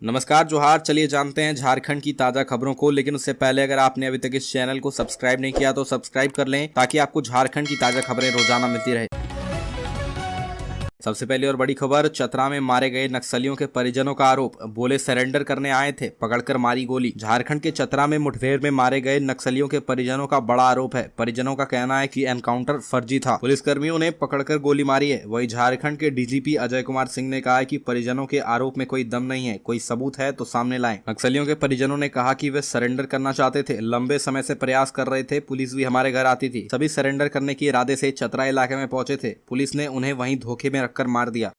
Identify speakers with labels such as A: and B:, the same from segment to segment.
A: नमस्कार जोहार। चलिए जानते हैं झारखंड की ताजा खबरों को, लेकिन उससे पहले अगर आपने अभी तक इस चैनल को सब्सक्राइब नहीं किया तो सब्सक्राइब कर लें ताकि आपको झारखंड की ताजा खबरें रोजाना मिलती रहे। सबसे पहले और बड़ी खबर, चतरा में मारे गए नक्सलियों के परिजनों का आरोप, बोले सरेंडर करने आए थे, पकड़कर मारी गोली। झारखंड के चतरा में मुठभेड़ में मारे गए नक्सलियों के परिजनों का बड़ा आरोप है। परिजनों का कहना है कि एनकाउंटर फर्जी था, पुलिसकर्मियों ने पकड़कर गोली मारी है। वहीं झारखंड के डीजीपी अजय कुमार सिंह ने कहा है कि परिजनों के आरोप में कोई दम नहीं है, कोई सबूत है तो सामने लाएं। नक्सलियों के परिजनों ने कहा कि वे सरेंडर करना चाहते थे, लंबे समय से प्रयास कर रहे थे, पुलिस भी हमारे घर आती थी, सभी सरेंडर करने के इरादे से चतरा इलाके में पहुंचे थे, पुलिस ने उन्हें वहीं धोखे में रखकर मार दिया।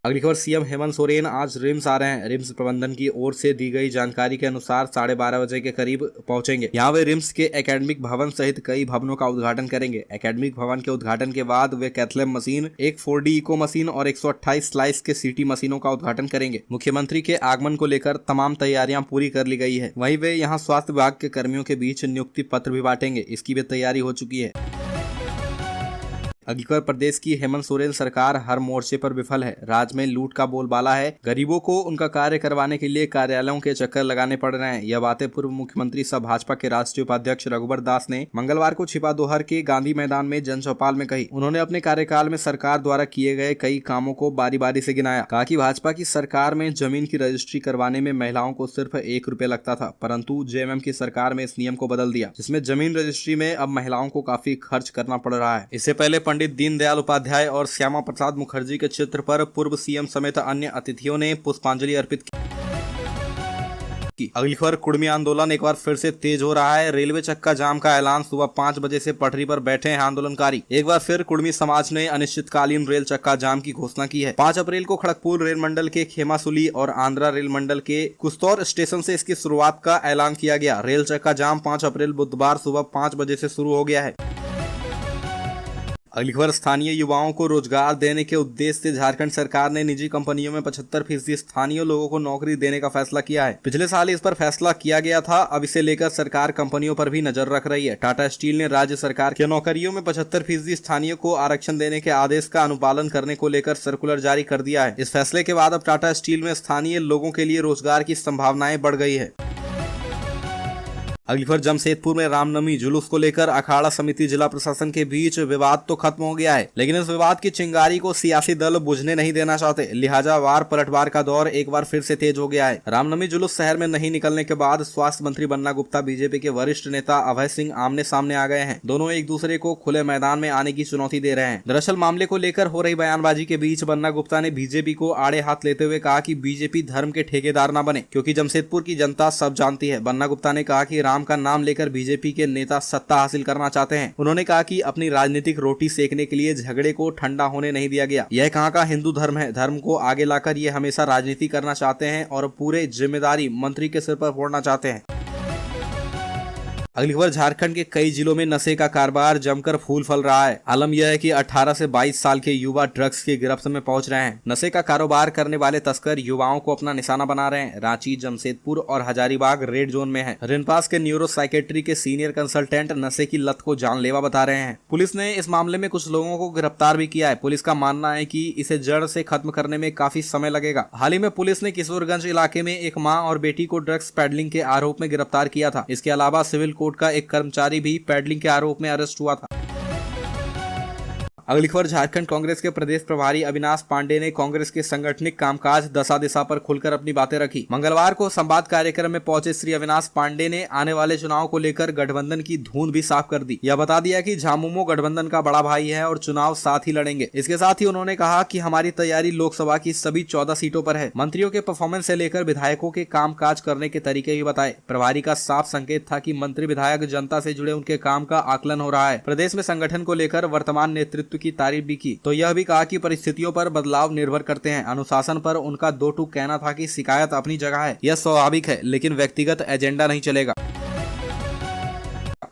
A: अगली खबर, सीएम हेमंत सोरेन आज रिम्स आ रहे हैं। रिम्स प्रबंधन की ओर से दी गई जानकारी के अनुसार 12:30 बजे के करीब पहुंचेंगे। यहाँ वे रिम्स के एकेडमिक भवन सहित कई भवनों का उद्घाटन करेंगे। एकेडमिक भवन के उद्घाटन के बाद वे कैथलैब मशीन, एक 4D इको मशीन और 128 स्लाइस के सीटी मशीनों का उद्घाटन करेंगे। मुख्यमंत्री के आगमन को लेकर तमाम तैयारियां पूरी कर ली गई है। वहीं वे यहाँ स्वास्थ्य विभाग के कर्मियों के बीच नियुक्ति पत्र भी बांटेंगे, इसकी भी तैयारी हो चुकी है। अगली खबर, प्रदेश की हेमंत सोरेन सरकार हर मोर्चे पर विफल है, राज्य में लूट का बोलबाला है, गरीबों को उनका कार्य करवाने के लिए कार्यालयों के चक्कर लगाने पड़ रहे हैं। यह बातें पूर्व मुख्यमंत्री सह भाजपा के राष्ट्रीय उपाध्यक्ष रघुवर दास ने मंगलवार को छिपादोहर के गांधी मैदान में जनचौपाल में कही। उन्होंने अपने कार्यकाल में सरकार द्वारा किए गए कई कामों को बारी बारी से गिनाया। कहा कि भाजपा की सरकार में जमीन की रजिस्ट्री करवाने में महिलाओं को सिर्फ 1 रुपए लगता था, परंतु जेएमएम की सरकार में इस नियम को बदल दिया, जिसमें जमीन रजिस्ट्री में अब महिलाओं को काफी खर्च करना पड़ रहा है। इससे पहले पंडित दीनदयाल उपाध्याय और श्यामा प्रसाद मुखर्जी के चित्र पर पूर्व सीएम समेत अन्य अतिथियों ने पुष्पांजलि अर्पित की। अगली खबर, कुर्मी आंदोलन एक बार फिर से तेज हो रहा है। रेलवे चक्का जाम का ऐलान, सुबह 5 बजे से पटरी पर बैठे हैं आंदोलनकारी। एक बार फिर कुर्मी समाज ने अनिश्चितकालीन रेल चक्का जाम की घोषणा की है। 5 अप्रैल को खड़गपुर रेल मंडल के खेमासुली और आंध्रा रेल मंडल के कुस्तौर स्टेशन से इसकी शुरुआत का ऐलान किया गया। रेल चक्का जाम 5 अप्रैल बुधवार सुबह 5 बजे से शुरू हो गया है। अगली खबर, स्थानीय युवाओं को रोजगार देने के उद्देश्य से झारखंड सरकार ने निजी कंपनियों में 75% स्थानीय लोगों को नौकरी देने का फैसला किया है। पिछले साल इस पर फैसला किया गया था, अब इसे लेकर सरकार कंपनियों पर भी नजर रख रही है। टाटा स्टील ने राज्य सरकार के नौकरियों में 75% स्थानीय को आरक्षण देने के आदेश का अनुपालन करने को लेकर सर्कुलर जारी कर दिया है। इस फैसले के बाद अब टाटा स्टील में स्थानीय लोगों के लिए रोजगार की संभावनाएं बढ़ गई है। अगली खबर, जमशेदपुर में रामनवमी जुलूस को लेकर अखाड़ा समिति जिला प्रशासन के बीच विवाद तो खत्म हो गया है, लेकिन इस विवाद की चिंगारी को सियासी दल बुझने नहीं देना चाहते, लिहाजा वार पलटवार का दौर एक बार फिर से तेज हो गया है। रामनवमी जुलूस शहर में नहीं निकलने के बाद स्वास्थ्य मंत्री बन्ना गुप्ता, बीजेपी के वरिष्ठ नेता अभय सिंह आमने सामने आ गए हैं। दोनों एक दूसरे को खुले मैदान में आने की चुनौती दे रहे हैं। दरअसल मामले को लेकर हो रही बयानबाजी के बीच बन्ना गुप्ता ने बीजेपी को आड़े हाथ लेते हुए कहा कि बीजेपी धर्म के ठेकेदार न बने, क्योंकि जमशेदपुर की जनता सब जानती है। बन्ना गुप्ता ने कहा कि राम का नाम लेकर बीजेपी के नेता सत्ता हासिल करना चाहते हैं। उन्होंने कहा कि अपनी राजनीतिक रोटी सेकने के लिए झगड़े को ठंडा होने नहीं दिया गया। यह कहां का हिंदू धर्म है। धर्म को आगे लाकर ये हमेशा राजनीति करना चाहते हैं और पूरे जिम्मेदारी मंत्री के सिर पर फोड़ना चाहते हैं। अगली खबर, झारखंड के कई जिलों में नशे का कारोबार जमकर फूल फल रहा है। आलम यह है कि 18 से 22 साल के युवा ड्रग्स की गिरफ्त में पहुंच रहे हैं। नशे का कारोबार करने वाले तस्कर युवाओं को अपना निशाना बना रहे हैं। रांची, जमशेदपुर और हजारीबाग रेड जोन में है। रिनपास के न्यूरो साइकेट्री के सीनियर कंसल्टेंट नशे की लत को जानलेवा बता रहे हैं। पुलिस ने इस मामले में कुछ लोगों को गिरफ्तार भी किया है। पुलिस का मानना है कि इसे जड़ से खत्म करने में काफी समय लगेगा। हाल ही में पुलिस ने किशोरगंज इलाके में एक माँ और बेटी को ड्रग्स पेडलिंग के आरोप में गिरफ्तार किया था। इसके अलावा सिविल कोर्ट का एक कर्मचारी भी पेडलिंग के आरोप में अरेस्ट हुआ था। अगली खबर, झारखंड कांग्रेस के प्रदेश प्रभारी अविनाश पांडे ने कांग्रेस के संगठनिक कामकाज दशा दिशा पर खुलकर अपनी बातें रखी। मंगलवार को संवाद कार्यक्रम में पहुंचे श्री अविनाश पांडे ने आने वाले चुनाव को लेकर गठबंधन की धुन भी साफ कर दी। यह बता दिया कि झामुमो गठबंधन का बड़ा भाई है और चुनाव साथ ही लड़ेंगे। इसके साथ ही उन्होंने कहा कि हमारी तैयारी लोकसभा की सभी 14 सीटों पर है। मंत्रियों के परफॉर्मेंस से लेकर विधायकों के कामकाज करने के तरीके भी बताए। प्रभारी का साफ संकेत था कि मंत्री विधायक जनता से जुड़े उनके काम का आकलन हो रहा है। प्रदेश में संगठन को लेकर वर्तमान नेतृत्व की तारीफ भी की, तो यह भी कहा कि परिस्थितियों पर बदलाव निर्भर करते हैं। अनुशासन पर उनका दो टूक कहना था कि शिकायत अपनी जगह है, यह स्वाभाविक है, लेकिन व्यक्तिगत एजेंडा नहीं चलेगा।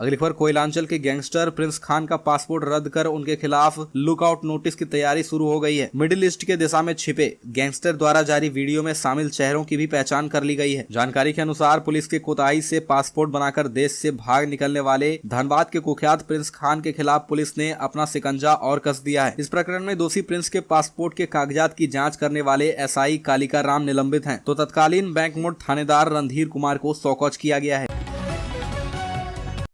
A: अगली खबर, कोयलांचल के गैंगस्टर प्रिंस खान का पासपोर्ट रद्द कर उनके खिलाफ लुकआउट नोटिस की तैयारी शुरू हो गई है। मिडिल ईस्ट के दिशा में छिपे गैंगस्टर द्वारा जारी वीडियो में शामिल चेहरों की भी पहचान कर ली गई है। जानकारी के अनुसार पुलिस के कोताही से पासपोर्ट बनाकर देश से भाग निकलने वाले धनबाद के कुख्यात प्रिंस खान के खिलाफ पुलिस ने अपना शिकंजा और कस दिया है। इस प्रकरण में दोषी प्रिंस के पासपोर्ट के कागजात की जाँच करने वाले SI कालिका राम निलंबित हैं, तो तत्कालीन बैंक मोड़ थानेदार रणधीर कुमार को सौकौच किया गया है।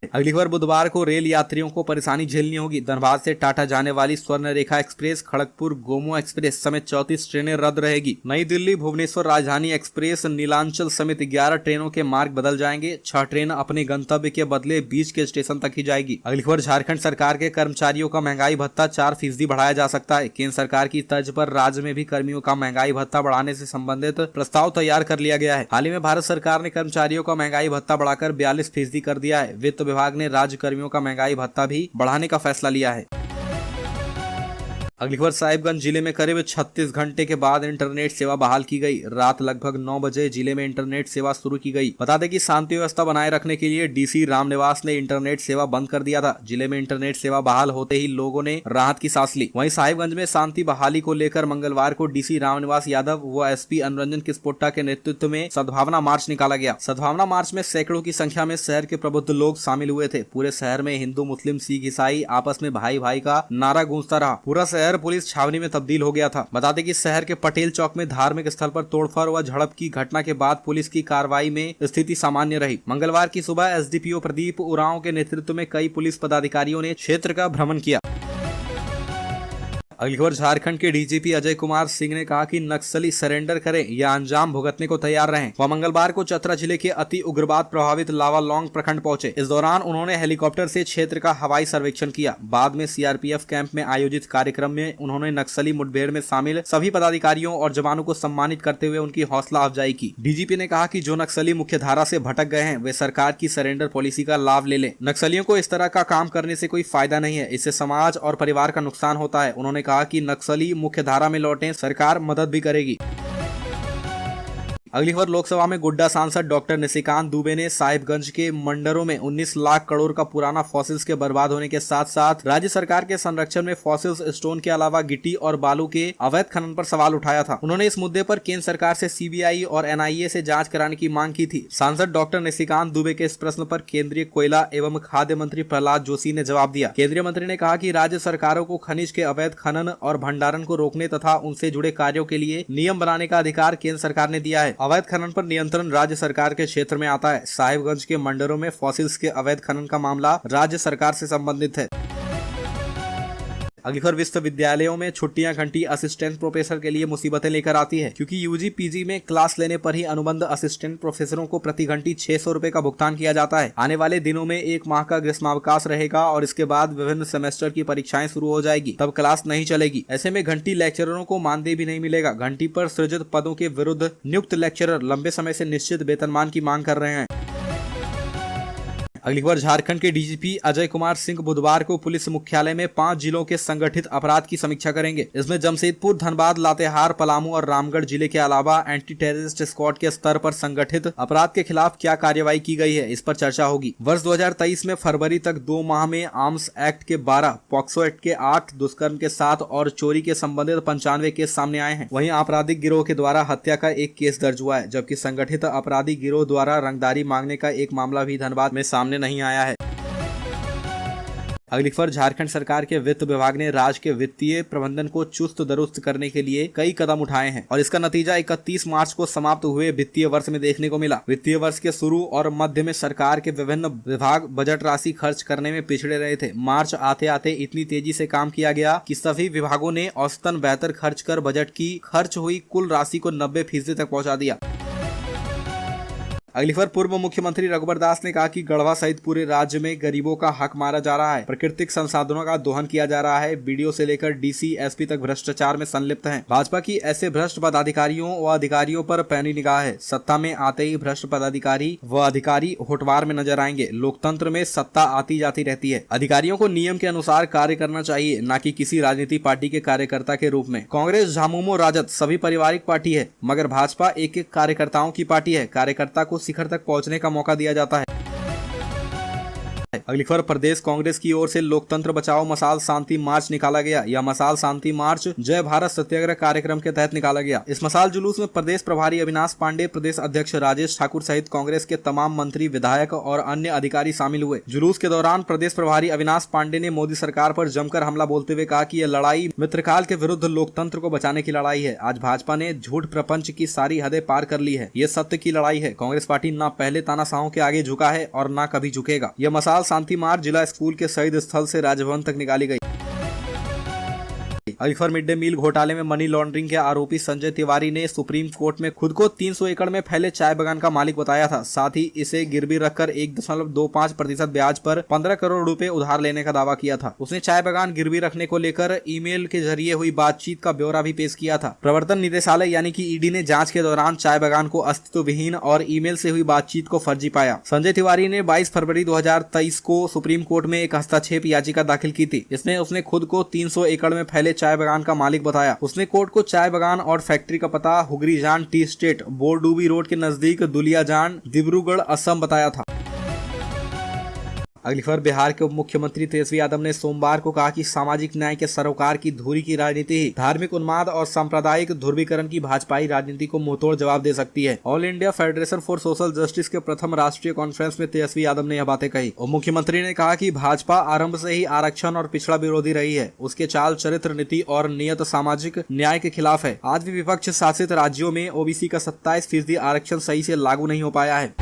A: अगली खबर, बुधवार को रेल यात्रियों को परेशानी झेलनी होगी। धनबाद से टाटा जाने वाली स्वर्ण रेखा एक्सप्रेस, खड़गपुर गोमो एक्सप्रेस समेत 34 ट्रेनें रद्द रहेगी। नई दिल्ली भुवनेश्वर राजधानी एक्सप्रेस, नीलांचल समेत 11 ट्रेनों के मार्ग बदल जाएंगे। 6 ट्रेन अपने गंतव्य के बदले बीच के स्टेशन तक ही जाएगी। अगली खबर, झारखंड सरकार के कर्मचारियों का महंगाई भत्ता 4% बढ़ाया जा सकता है। केंद्र सरकार की तर्ज पर राज्य में भी कर्मियों का महंगाई भत्ता बढ़ाने से संबंधित प्रस्ताव तैयार कर लिया गया है। हाल ही में भारत सरकार ने कर्मचारियों का महंगाई भत्ता बढ़ाकर 42% कर दिया है। वित्त विभाग ने राज्य कर्मियों का महंगाई भत्ता भी बढ़ाने का फैसला लिया है। अगली खबर, साहिबगंज जिले में करीब 36 घंटे के बाद इंटरनेट सेवा बहाल की गई। रात लगभग 9 बजे जिले में इंटरनेट सेवा शुरू की गई। बता दें कि शांति व्यवस्था बनाए रखने के लिए DC रामनिवास ने इंटरनेट सेवा बंद कर दिया था। जिले में इंटरनेट सेवा बहाल होते ही लोगों ने राहत की सांस ली। वहीं साहिबगंज में शांति बहाली को लेकर मंगलवार को DC रामनिवास यादव व SP अनुरंजन किस्पोट्टा के नेतृत्व में सद्भावना मार्च निकाला गया। सद्भावना मार्च में सैकड़ों की संख्या में शहर के प्रबुद्ध लोग शामिल हुए थे। पूरे शहर में हिंदू, मुस्लिम, सिख, ईसाई आपस में भाई भाई का नारा गूंजता रहा। पूरा शहर पुलिस छावनी में तब्दील हो गया था। बता दें कि शहर के पटेल चौक में धार्मिक स्थल पर तोड़फोड़ व झड़प की घटना के बाद पुलिस की कार्रवाई में स्थिति सामान्य रही। मंगलवार की सुबह SDPO प्रदीप उरांव के नेतृत्व में कई पुलिस पदाधिकारियों ने क्षेत्र का भ्रमण किया। अगली खबर, झारखंड के DGP अजय कुमार सिंह ने कहा कि नक्सली सरेंडर करें या अंजाम भुगतने को तैयार रहें। वह मंगलवार को चतरा जिले के अति उग्रवाद प्रभावित लावालौंग प्रखंड पहुंचे। इस दौरान उन्होंने हेलीकॉप्टर से क्षेत्र का हवाई सर्वेक्षण किया। बाद में CRPF कैंप में आयोजित कार्यक्रम में उन्होंने नक्सली मुठभेड़ में शामिल सभी पदाधिकारियों और जवानों को सम्मानित करते हुए उनकी हौसला अफजाई की। DGP ने कहा कि जो नक्सली मुख्य धारा से भटक गए हैं वे सरकार की सरेंडर पॉलिसी का लाभ ले लें। नक्सलियों को इस तरह का काम करने से कोई फायदा नहीं है, इससे समाज और परिवार का नुकसान होता है। उन्होंने कहा कि नक्सली मुख्य धारा में लौटें, सरकार मदद भी करेगी। अगली खबर, लोकसभा में गोड्डा सांसद डॉक्टर निशिकांत दुबे ने साहिबगंज के मंडरों में 19 लाख करोड़ का पुराना फॉसिल्स के बर्बाद होने के साथ साथ राज्य सरकार के संरक्षण में फॉसिल्स स्टोन के अलावा गिट्टी और बालू के अवैध खनन पर सवाल उठाया था। उन्होंने इस मुद्दे पर केंद्र सरकार से CBI और NIA से जांच कराने की मांग की थी। सांसद डॉक्टर निशिकांत दुबे के इस प्रश्न पर केंद्रीय कोयला एवं खाद्य मंत्री प्रहलाद जोशी ने जवाब दिया। केंद्रीय मंत्री ने कहा कि राज्य सरकारों को खनिज के अवैध खनन और भंडारण को रोकने तथा उनसे जुड़े कार्यों के लिए नियम बनाने का अधिकार केंद्र सरकार ने दिया है। अवैध खनन पर नियंत्रण राज्य सरकार के क्षेत्र में आता है। साहिबगंज के मंडरों में फॉसिल्स के अवैध खनन का मामला राज्य सरकार से संबंधित है। अगली खबर, विश्वविद्यालयों में छुट्टियां घंटी असिस्टेंट प्रोफेसर के लिए मुसीबतें लेकर आती है, क्योंकि UG PG में क्लास लेने पर ही अनुबंध असिस्टेंट प्रोफेसरों को प्रति घंटी 600 रुपए का भुगतान किया जाता है। आने वाले दिनों में 1 माह का ग्रीष्मावकाश रहेगा और इसके बाद विभिन्न सेमेस्टर की परीक्षाएं शुरू हो जाएगी, तब क्लास नहीं चलेगी। ऐसे में घंटी लेक्चररों को मानदेय भी नहीं मिलेगा। घंटी पर सृजित पदों के विरुद्ध नियुक्त लेक्चरर लंबे समय से निश्चित वेतनमान की मांग कर रहे हैं। अगली खबर, झारखंड के DGP अजय कुमार सिंह बुधवार को पुलिस मुख्यालय में 5 जिलों के संगठित अपराध की समीक्षा करेंगे। इसमें जमशेदपुर, धनबाद, लातेहार, पलामू और रामगढ़ जिले के अलावा एंटी टेररिस्ट स्क्वाड के स्तर पर संगठित अपराध के खिलाफ क्या कार्रवाई की गई है, इस पर चर्चा होगी। वर्ष 2023 में फरवरी तक 2 माह में आर्म्स एक्ट के 12, पॉक्सो एक्ट के 8, दुष्कर्म के 7 और चोरी के संबंधित 95 केस सामने आए हैं। वहीं आपराधिक गिरोह के द्वारा हत्या का 1 केस दर्ज हुआ है, जबकि संगठित अपराधी गिरोह द्वारा रंगदारी मांगने का 1 मामला भी धनबाद में सामने नहीं आया है। अगली खबर, झारखंड सरकार के वित्त विभाग ने राज्य के वित्तीय प्रबंधन को चुस्त दुरुस्त करने के लिए कई कदम उठाए हैं और इसका नतीजा 31 मार्च को समाप्त हुए वित्तीय वर्ष में देखने को मिला। वित्तीय वर्ष के शुरू और मध्य में सरकार के विभिन्न विभाग बजट राशि खर्च करने में पिछड़े रहे थे। मार्च आते आते इतनी तेजी से काम किया गया कि सभी विभागों ने औसतन बेहतर खर्च कर बजट की खर्च हुई कुल राशि को 90% तक पहुँचा दिया। अगली खबर, पूर्व मुख्यमंत्री रघुवर दास ने कहा कि गढ़वा सहित पूरे राज्य में गरीबों का हक मारा जा रहा है, प्राकृतिक संसाधनों का दोहन किया जा रहा है। BDO से लेकर DC SP तक भ्रष्टाचार में संलिप्त हैं। भाजपा की ऐसे भ्रष्ट पदाधिकारियों व अधिकारियों पर पैनी निगाह है। सत्ता में आते ही भ्रष्ट पदाधिकारी व अधिकारी होटवार में नजर आएंगे। लोकतंत्र में सत्ता आती जाती रहती है। अधिकारियों को नियम के अनुसार कार्य करना चाहिए, न कि किसी राजनीतिक पार्टी के कार्यकर्ता के रूप में। कांग्रेस, झामुमो, राजद सभी पारिवारिक पार्टी है, मगर भाजपा एक एक कार्यकर्ताओं की पार्टी है। कार्यकर्ता को शिखर तक पहुंचने का मौका दिया जाता है। अगली खबर, प्रदेश कांग्रेस की ओर से लोकतंत्र बचाओ मसाल शांति मार्च निकाला गया। यह मसाल शांति मार्च जय भारत सत्याग्रह कार्यक्रम के तहत निकाला गया। इस मसाल जुलूस में प्रदेश प्रभारी अविनाश पांडे, प्रदेश अध्यक्ष राजेश ठाकुर सहित कांग्रेस के तमाम मंत्री, विधायक और अन्य अधिकारी शामिल हुए। जुलूस के दौरान प्रदेश प्रभारी अविनाश पांडे ने मोदी सरकार पर जमकर हमला बोलते हुए कहा कि यह लड़ाई मित्रकाल के विरुद्ध लोकतंत्र को बचाने की लड़ाई है। आज भाजपा ने झूठ प्रपंच की सारी हदें पार कर ली है। ये सत्य की लड़ाई है। कांग्रेस पार्टी न पहले तानाशाहों के आगे झुका है और न कभी झुकेगा। यह मसाल शांति मार्च जिला स्कूल के शहीद स्थल से राजभवन तक निकाली गई। अलीफर मिड डे मील घोटाले में मनी लॉन्ड्रिंग के आरोपी संजय तिवारी ने सुप्रीम कोर्ट में खुद को 300 एकड़ में फैले चाय बागान का मालिक बताया था। साथ ही इसे गिरवी रखकर 1.25% ब्याज पर 15 करोड़ रुपए उधार लेने का दावा किया था। उसने चाय बागान गिरवी रखने को लेकर ईमेल के जरिए हुई बातचीत का ब्यौरा भी पेश किया था। प्रवर्तन निदेशालय यानी कि ईडी ने जांच के दौरान चाय बागान को अस्तित्व विहीन और ईमेल से हुई बातचीत को फर्जी पाया। संजय तिवारी ने 22 फरवरी 2023 को सुप्रीम कोर्ट में एक हस्तक्षेप याचिका दाखिल की थी। इसमें उसने खुद को 300 एकड़ में फैले चाय बागान का मालिक बताया। उसने कोर्ट को चाय बागान और फैक्ट्री का पता हुगरीजान टी स्टेट, बोरडूबी रोड के नजदीक दुलियाजान, डिब्रूगढ़, असम बताया था। अगली खबर, बिहार के उप मुख्यमंत्री तेजस्वी यादव ने सोमवार को कहा कि सामाजिक न्याय के सरोकार की धुरी की राजनीति ही धार्मिक उन्माद और सांप्रदायिक ध्रुवीकरण की भाजपाई राजनीति को मुंहतोड़ जवाब दे सकती है। All India federation for social justice के प्रथम राष्ट्रीय कॉन्फ्रेंस में तेजस्वी यादव ने यह बातें कही। उप मुख्यमंत्री ने कहा कि भाजपा आरंभ से ही आरक्षण और पिछड़ा विरोधी रही है। उसके चाल चरित्र, नीति और नियत सामाजिक न्याय के खिलाफ है। आज भी विपक्ष शासित राज्यों में ओबीसी का 27% आरक्षण सही से लागू नहीं हो पाया है।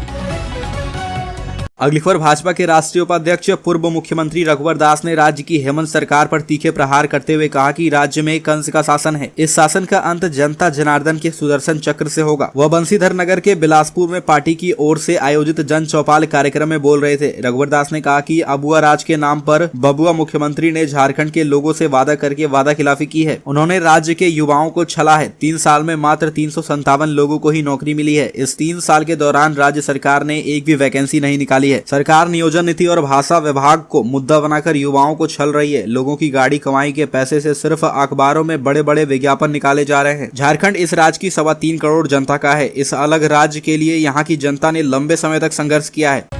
A: अगली खबर, भाजपा के राष्ट्रीय उपाध्यक्ष पूर्व मुख्यमंत्री रघुवर दास ने राज्य की हेमंत सरकार पर तीखे प्रहार करते हुए कहा कि राज्य में कंस का शासन है। इस शासन का अंत जनता जनार्दन के सुदर्शन चक्र से होगा। वह बंशीधर नगर के बिलासपुर में पार्टी की ओर से आयोजित जन चौपाल कार्यक्रम में बोल रहे थे। रघुवर दास ने कहा कि अबुआ राज के नाम पर बबुआ मुख्यमंत्री ने झारखंड के लोगों से वादा करके वादा खिलाफी की है। उन्होंने राज्य के युवाओं को छला है। 3 साल में मात्र 357 लोगों को ही नौकरी मिली है। इस 3 साल के दौरान राज्य सरकार ने एक भी वैकेंसी नहीं निकाली है। सरकार नियोजन नीति और भाषा विभाग को मुद्दा बनाकर युवाओं को छल रही है। लोगों की गाड़ी कमाई के पैसे से सिर्फ अखबारों में बड़े बड़े विज्ञापन निकाले जा रहे हैं। झारखंड इस राज्य की 3.25 करोड़ जनता का है। इस अलग राज्य के लिए यहाँ की जनता ने लंबे समय तक संघर्ष किया है।